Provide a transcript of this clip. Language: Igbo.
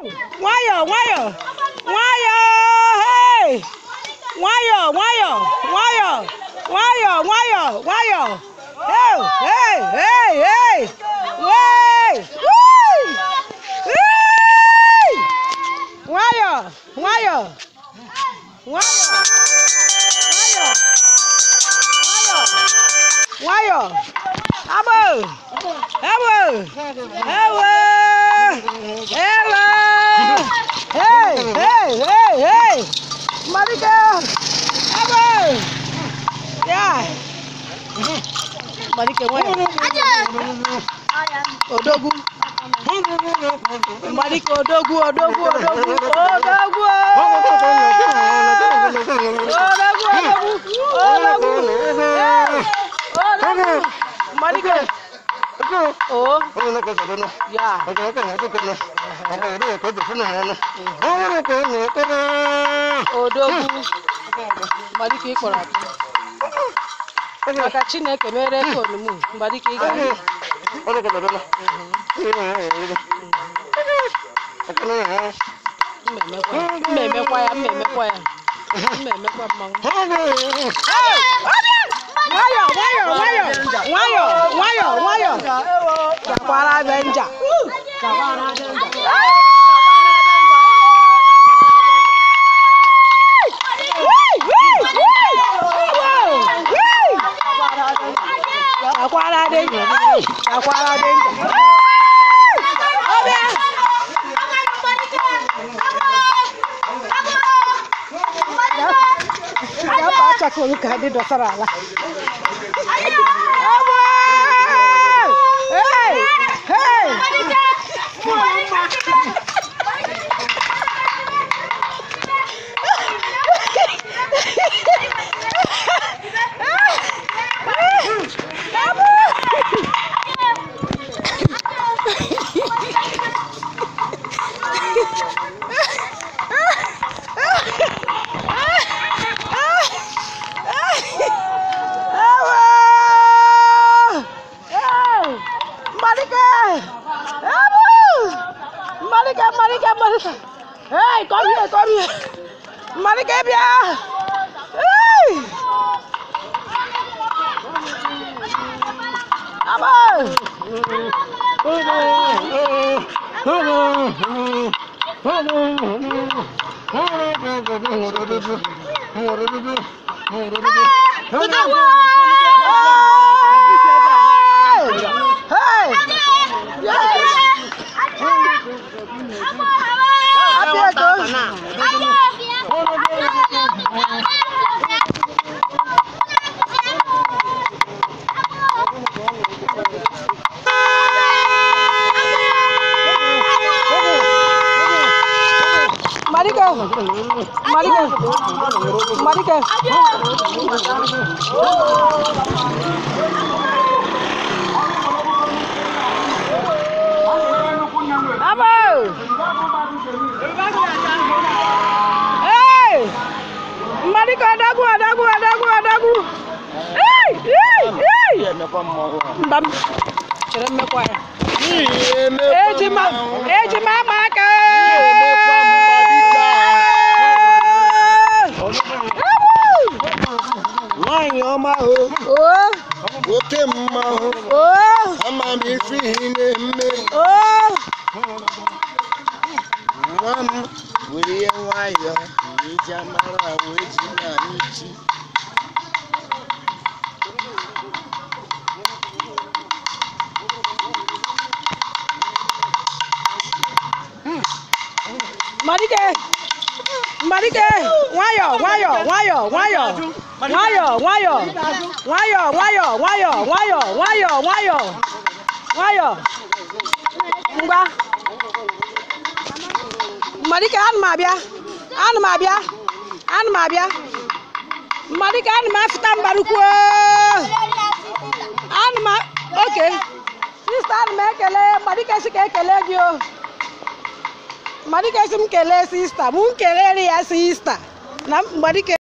Nwayọ, nwayọ, nwayọ, hey! Nwayọ, nwayọ, nwayọ, nwayọ, nwayọ, nwayọ. Hey, hey, hey, hey! Hey! Woo! Hey! Nwayọ, nwayọ. Nwayọ. Nwayọ. Nwayọ. Nwayọ. Abo. Abo. Abo. Abo. Hey, hey, hey, hey. Marika. Abo. Yeah. Marika nwayọ. Odogwu. Marika odogwu, odogwu, odogwu, odogwu. Marika. Oh. Ya. Odogwu. Marika ịkpọrọ akụ. Maka Chineke mere ka onumu. Marika ị ga-aga. Mmemekwa ya. Mmemekwa mmanwụ. Nwayọ, nwayọ, nwayọ, nwayọ, nwayọ, nwayọ. Gakwara benja. Gakwara benja. Gakwara benja. Apa cakul kadi dosa ala. Hey, hey. Marika. Hey, come here. Marika, bien. Hey. Vamos. Hey. Marika. Abo. Hey! Marika adagu. Hey! Mbam. Chere mmekwa ya. Ejima maka. Nwanyi ọma o. Oke mma o. Ama m ife ihe na-eme. Nwa m were ihe nwayọọ wee ji amara wee ji na n'iji. Marika, nwayọ. Ngwa. Marika, ana m abịa. Marika, ana m afụta mbarukwu. Okay. Sister, ana m ekele. Marika si ka ekele gị o. Marika si m kelee sister. M kelere ya sister. Na Marika